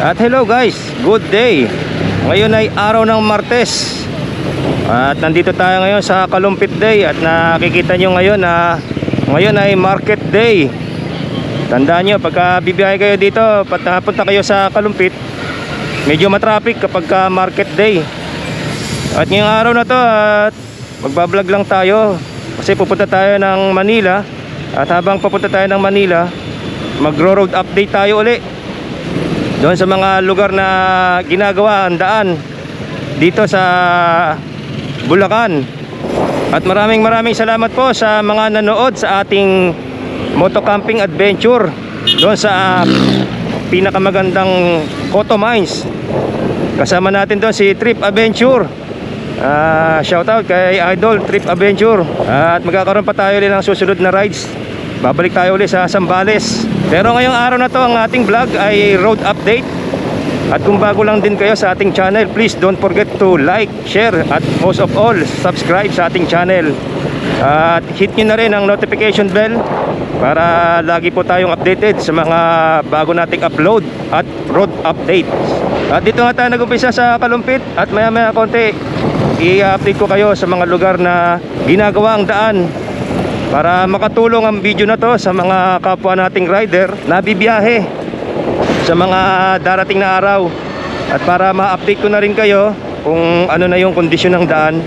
At hello guys, good day. Ngayon ay araw ng Martes. At nandito tayo ngayon sa Kalumpit Day. At nakikita nyo ngayon na ngayon ay market day. Tandaan nyo, pagka bibiyahe kayo dito, punta kayo sa Kalumpit, medyo matraffic kapag market day. At ngayong araw na to, at magbablog lang tayo kasi pupunta tayo ng Manila. At habang pupunta tayo ng Manila, magro-road update tayo uli doon sa mga lugar na ginagawa ang daan dito sa Bulacan. At maraming salamat po sa mga nanood sa ating moto camping adventure doon sa pinakamagandang Cotto Mines. Kasama natin doon si Trip Adventure. Shout out kay Idol Trip Adventure. At magkakaroon pa tayo ulit ng susunod na rides. Babalik tayo ulit sa Zambales. Pero ngayong araw na to, ang ating vlog ay road update. At kung bago lang din kayo sa ating channel, please don't forget to like, share, at most of all, subscribe sa ating channel. At hit nyo na rin ang notification bell para lagi po tayong updated sa mga bago nating upload at road updates. At dito nga tayo nag-umpisa sa Kalumpit. At maya konti i-update ko kayo sa mga lugar na ginagawa ang daan, para makatulong ang video na to sa mga kapwa nating rider na bibiyahe sa mga darating na araw. At para ma-update ko na rin kayo kung ano na yung kondisyon ng daan.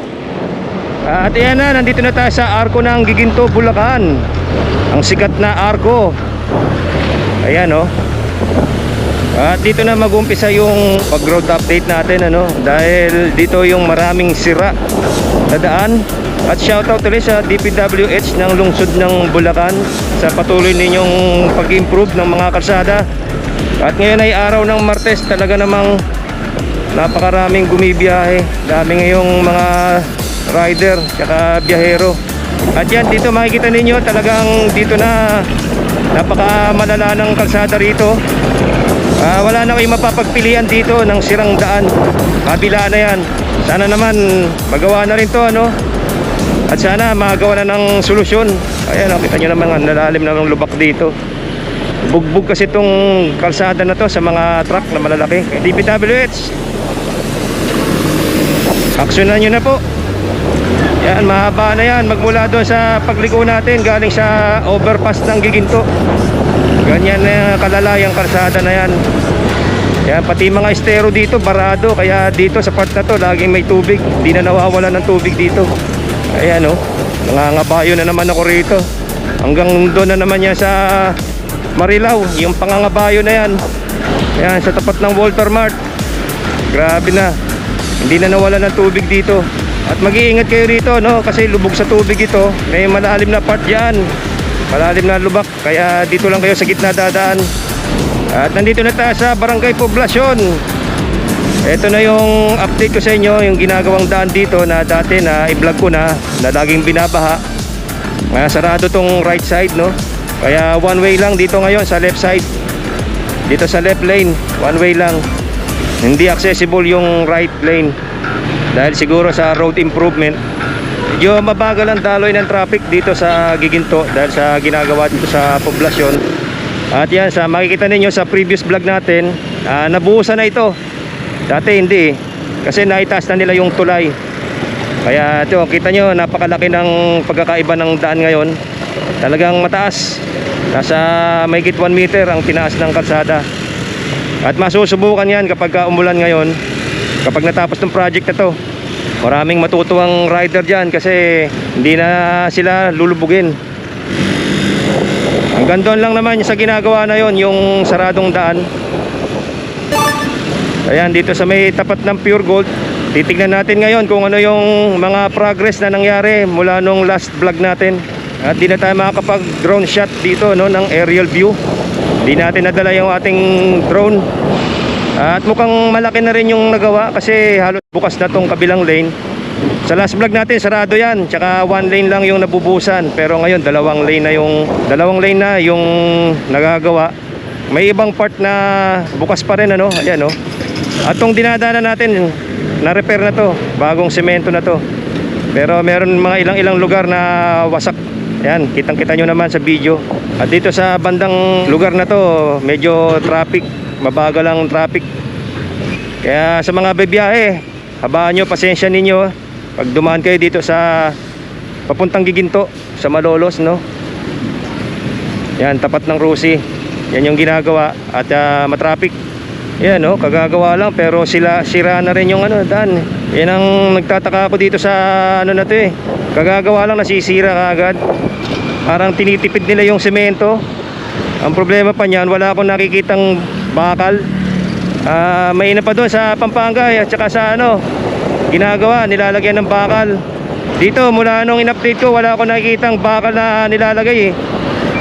At ayan na, nandito na tayo sa Arco ng Giginto, Bulacan. Ang sikat na Arco. Ayan o. At dito na mag-umpisa yung pag-road update natin, dahil dito yung maraming sira na daan. At shoutout ulit sa DPWH ng lungsod ng Bulacan sa patuloy ninyong pag-improve ng mga kalsada. At ngayon ay araw ng Martes, talaga namang napakaraming gumibiyahe. Dami ngayong mga rider tsaka biyahero. At yan, dito makikita ninyo talagang dito na napakamalala ng kalsada rito. Wala na kayong mapapagpilian dito ng sirang daan. Kabila na yan. Sana naman magawa na rin to, at sana magawa na ng solusyon. Ayan, kita nyo naman ang lalalim na ng lubak dito. Bugbog kasi itong kalsada na to sa mga truck na malalaki. DPWH, aksyonan nyo na po. Yan, mahaba na yan. Magmula doon sa pagliko natin galing sa overpass ng Giginto. Ganyan na kalala yung kalsada na yan. Yan, pati mga estero dito barado. Kaya dito sa part na to laging may tubig. Hindi na nawawala ng tubig dito. Ayan nangangabayo na naman ako rito. Hanggang doon na naman yan sa Marilao, yung pangangabayo na yan. Ayan, sa tapat ng Walter Mart. Grabe na. Hindi na nawala ng tubig dito. At mag-iingat kayo rito, kasi lubog sa tubig ito. May malalim na part dyan, malalim na lubak. Kaya dito lang kayo sa gitna dadaan. At nandito na tayo sa Barangay Poblacion. Ito na yung update ko sa inyo, yung ginagawang daan dito na dati na i-vlog ko na laging binabaha. Sarado tong right side, kaya one way lang dito ngayon sa left side. Dito sa left lane, one way lang. Hindi accessible yung right lane dahil siguro sa road improvement. Medyo mabagal ang daloy ng traffic dito sa Giginto dahil sa ginagawa dito sa Poblacion. At yan, sa makikita ninyo sa previous vlog natin, nabuhusan na ito. Dati hindi kasi naitaas na nila yung tulay. Kaya ito, kita nyo, napakalaki ng pagkakaiba ng daan ngayon. Talagang mataas. Nasa mahigit 1 meter ang tinaas ng kalsada. At masusubukan yan kapag umulan ngayon. Kapag natapos ng project na to, maraming matutuwang rider dyan kasi hindi na sila lulubugin. Hanggang doon lang naman sa ginagawa na yon, yung saradong daan. Ayan, dito sa may tapat ng Pure Gold, titignan natin ngayon kung ano yung mga progress na nangyari mula nung last vlog natin. At di na tayo makakapag drone shot dito ng aerial view. Di natin nadala yung ating drone. At mukhang malaki na rin yung nagawa kasi halos bukas na tong kabilang lane. Sa last vlog natin sarado yan, tsaka one lane lang yung nabubusan. Pero ngayon dalawang lane na yung nagagawa. May ibang part na bukas pa rin, ayan At tong dinadaanan natin, na-repair na to, bagong semento na to. Pero meron mga ilang lugar na wasak. Yan, kitang-kita nyo naman sa video. At dito sa bandang lugar na to, medyo traffic. mabagal ang traffic. Kaya sa mga bibiyahe, habaan nyo, pasensya ninyo pag dumaan kayo dito sa papuntang Giginto, sa Malolos, no? Yan, tapat ng Rusi. Yan yung ginagawa at matraffic. Yan, no, kagagawa lang pero sira na rin yung daan. Yan ang nagtataka ako dito sa na to eh. Kagagawa lang, nasisira kaagad. Parang tinitipid nila yung semento. Ang problema pa niyan, wala akong nakikitang bakal. May ina pa doon sa Pampanga at saka sa ginagawa, nilalagyan ng bakal. Dito mula nung in-update ko, wala akong nakikitang bakal na nilalagay eh.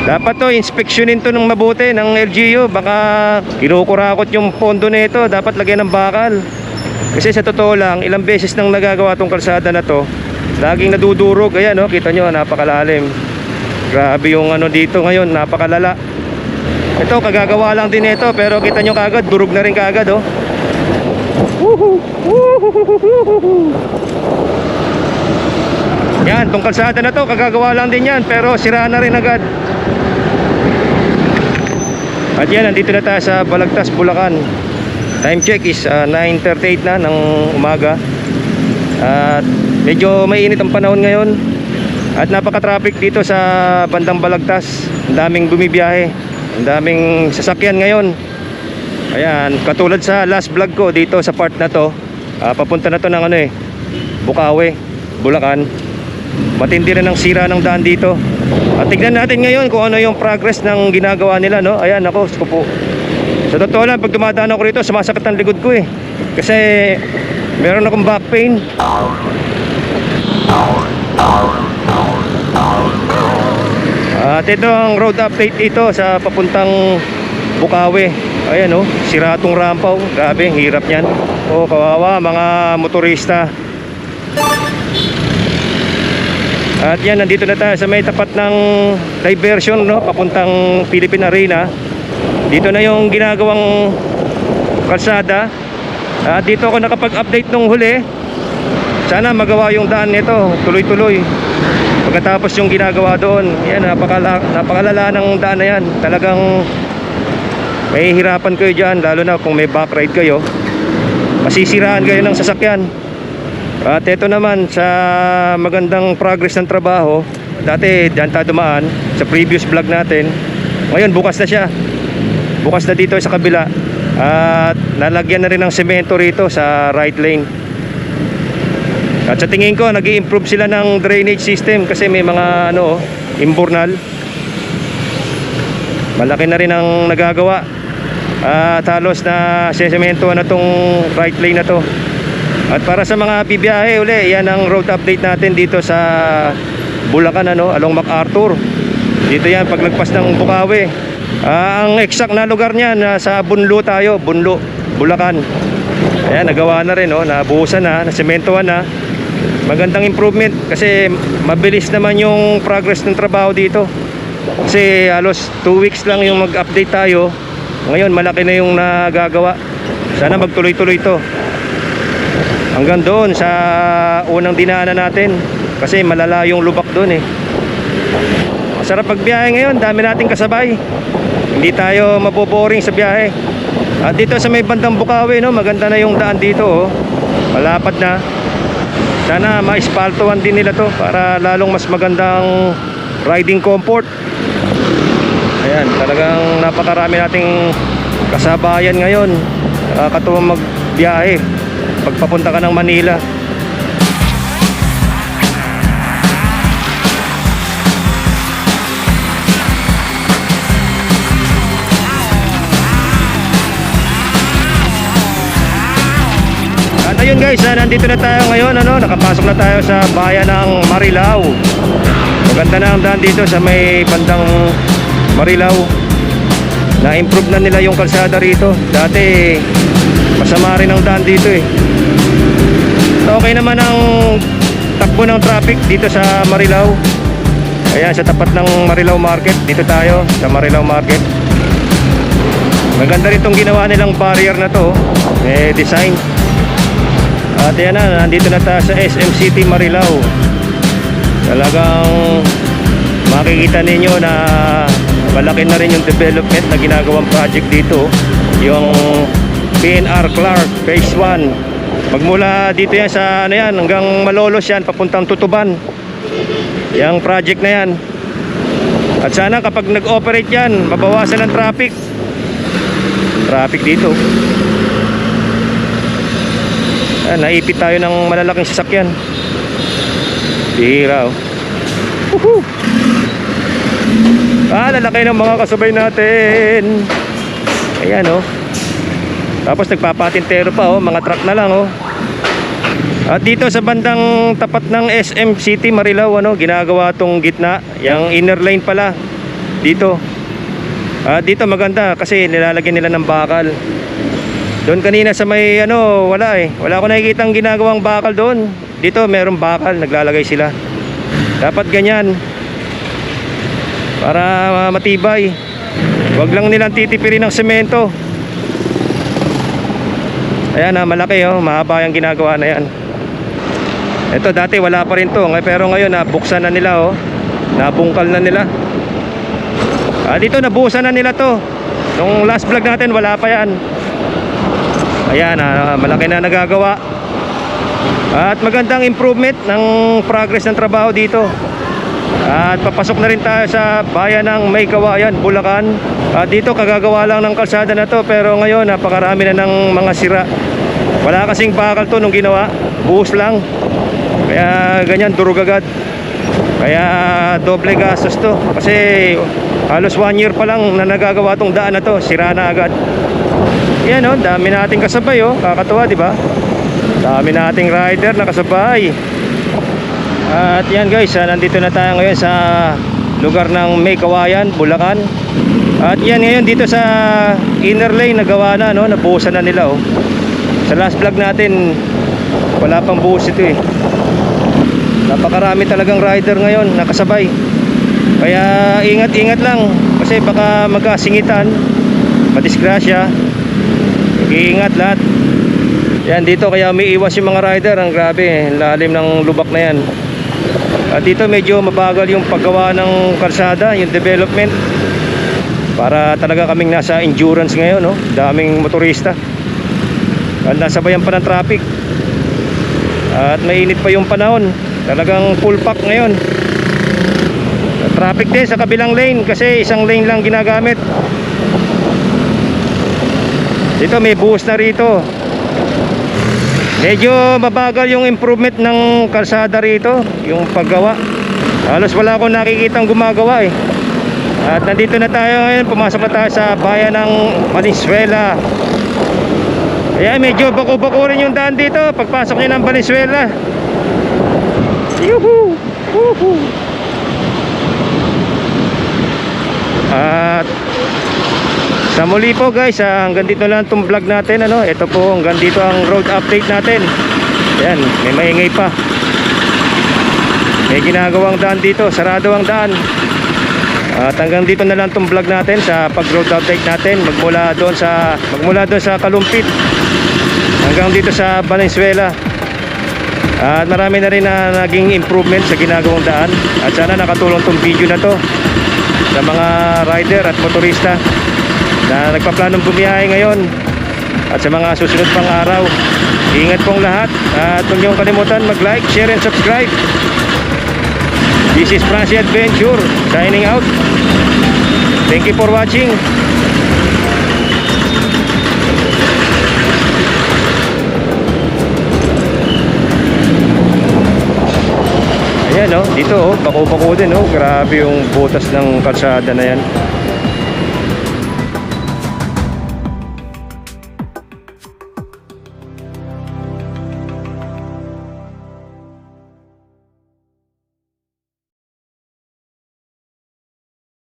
Dapat to inspeksyonin to ng mabuti ng LGU. Baka kinukurakot yung pondo nito. Dapat lagyan ng bakal. Kasi sa totoo lang, ilang beses nang nagagawa tong kalsada na to, laging nadudurog. Ayan, kita nyo, napakalalim. Grabe yung dito ngayon, napakalala. Ito, kagagawa lang din ito, pero kita nyo kagad, durog na rin kagad, oh. Yan, tong kalsada na to, kagagawa lang din yan, pero sira na rin agad. At yan, nandito na tayo sa Balagtas, Bulacan. Time check is 9:38 na ng umaga. At medyo mainit ang panahon ngayon. At napaka-traffic dito sa bandang Balagtas. Ang daming bumibiyahe, ang daming sasakyan ngayon. Ayan, katulad sa last vlog ko dito sa part na to, papunta na to ng Bukawi, Bulacan. Matindi rin ang sira ng daan dito. At tignan natin ngayon kung ano yung progress ng ginagawa nila, no? Ayan, ako, skupo. Sa totoo lang, pag dumadaan ako rito, sumasakit ang likod ko eh. Kasi meron akong back pain. At ito ang road update ito sa papuntang Bukawi. Ayan, sira tong rampa, grabe, hirap niyan. Kawawa mga motorista. At yan, nandito na tayo sa may tapat ng diversion, papuntang Philippine Arena. Dito na yung ginagawang kalsada. At dito ako nakapag-update nung huli. Sana magawa yung daan nito tuloy-tuloy. Pagkatapos yung ginagawa doon, yan, napakalala ng daan na yan. Talagang mahihirapan kayo dyan, lalo na kung may back ride kayo. Masisiraan kayo ng sasakyan. At ito naman sa magandang progress ng trabaho. Dati dyan tayo dumaan sa previous vlog natin. Ngayon bukas na siya. Bukas na dito sa kabila. At nalagyan na rin ng semento rito sa right lane. At sa tingin ko nag-i-improve sila ng drainage system. Kasi may mga imburnal. Malaki na rin ang nagagawa. At halos na semento na tong right lane na to. At para sa mga bibiyahe uli, yan ang road update natin dito sa Bulacan, along MacArthur. Dito yan, paglagpas ng Bukawi. Ang exact na lugar niyan, sa Bunlo tayo, Bunlo, Bulacan. Ayan, nagawa na rin, nabuhusan na, nasementohan na. Magandang improvement kasi mabilis naman yung progress ng trabaho dito. Kasi halos 2 weeks lang yung mag-update tayo. Ngayon, malaki na yung nagagawa. Sana magtuloy-tuloy to hanggang doon sa unang dinaanan natin, kasi malala yung lubak doon eh. Masarap pagbiyahe ngayon, dami nating kasabay, hindi tayo maboboring sa biyahe. At dito sa may bandang Bukawi, maganda na yung daan dito, malapad na. Sana ma-espaltuhan din nila to para lalong mas magandang riding comfort. Ayan, talagang napakarami nating kasabayan ngayon, nakakatuwang magbiyahe pagpapunta ka ng Manila. At ayun guys, nandito na tayo ngayon, nakapasok na tayo sa bayan ng Marilao. Maganda na ang daan dito sa may bandang Marilao. Na-improve na nila yung kalsada rito. Dati masama rin ang daan dito eh. Okay naman ang takbo ng traffic dito sa Marilao. Ayan, sa tapat ng Marilao Market. Dito tayo sa Marilao Market. Maganda rin itong ginawa nilang barrier na to, design. At yan na, nandito na tayo sa SM City Marilao. Talagang makikita ninyo na malaki na rin yung development na ginagawang project dito. yung PNR Clark Phase 1. Magmula dito yan sa ano yan, hanggang Malolos yan, papuntang Tutuban. Yung project na yan. At sana kapag nag-operate yan, mabawasan ang traffic. Traffic dito. Naipit tayo ng malalaking sasakyan. Bihira, oh. Woohoo! Lalaki ng mga kasabay natin. Ayan, oh. Tapos nagpapatintero pa, oh. Mga truck na lang, oh. At dito sa bandang tapat ng SM City Marilao, ano, ginagawa tong gitna. Yung inner lane pala dito. Dito maganda kasi nilalagyan nila ng bakal. Doon kanina sa may ano, wala eh. Wala ko nakikitang ginagawang bakal doon. Dito merong bakal, naglalagay sila. Dapat ganyan. Para matibay. Huwag lang nilang titipirin ng semento. Ayan, malaki, oh, mahaba yung ginagawa na yan. Ito dati wala pa rin to, pero ngayon nabuksan na nila, oh. Nabungkal na nila. Dito nabuhusan na nila to. Nung last vlog natin wala pa yan. Ayan, malaki na nagagawa. At magandang improvement ng progress ng trabaho dito. At papasok na rin tayo sa bayan ng May Kawayan, Bulacan. Dito kagagawa lang ng kalsada na to, pero ngayon napakarami na ng mga sira. Wala kasing bakal to nung ginawa, buhos lang. Kaya ganyan, durog agad. Kaya doble gastos to. Kasi halos 1 year pa lang na nagagawa tong daan na to, sira na agad. Yan, oh, dami nating kasabay, oh. Kakatuwa, di ba? Dami nating rider na kasabay. At yan guys, nandito na tayo ngayon sa lugar ng May Kawayan, Bulacan. At yan ngayon dito sa inner lane nagawa na, no? Nabuhusan na nila, oh. Sa last vlog natin wala pang buhos ito, eh. Napakarami talagang rider ngayon nakasabay. Kaya ingat-ingat lang kasi baka magkasingitan, madisgrasya. Iingat lahat. Yan dito kaya umiiwas yung mga rider. Ang grabe, lalim ng lubak na yan. At dito medyo mabagal yung paggawa ng kalsada, yung development. Para talaga kaming nasa endurance ngayon, no? Daming motorista. At nasabayan pa ng traffic. At mainit pa yung panahon. Talagang full pack ngayon. Traffic din sa kabilang lane kasi isang lane lang ginagamit. Dito may buhos na rito. Medyo mabagal yung improvement ng kalsada rito, yung paggawa. Halos wala akong nakikitang gumagawa, eh. At nandito na tayo ngayon, pumasok na tayo sa bayan ng Valenzuela. Ayan, medyo bako-bako rin yung daan dito pagpasok nyo ng Valenzuela. Yuhu! Woohoo! At sa muli po guys, hanggang dito lang itong vlog natin, ano? Ito po, hanggang dito ang road update natin. Ayan, may maingay pa. May ginagawang daan dito, sarado ang daan. At hanggang dito na lang itong vlog natin sa pag road update natin. Magmula doon sa Kalumpit hanggang dito sa Valenzuela. At marami na rin na naging improvement sa ginagawang daan. At sana nakatulong itong video na to sa mga rider at motorista na nagpaplanong bumiyahe ngayon at sa mga susunod pang araw. Ingat pong lahat at huwag niyong kalimutan mag-like, share and subscribe. This is Francie Adventure signing out. Thank you for watching. Ayan, oh, dito, oh, bako-bako din, oh. Grabe yung butas ng kalsada na yan.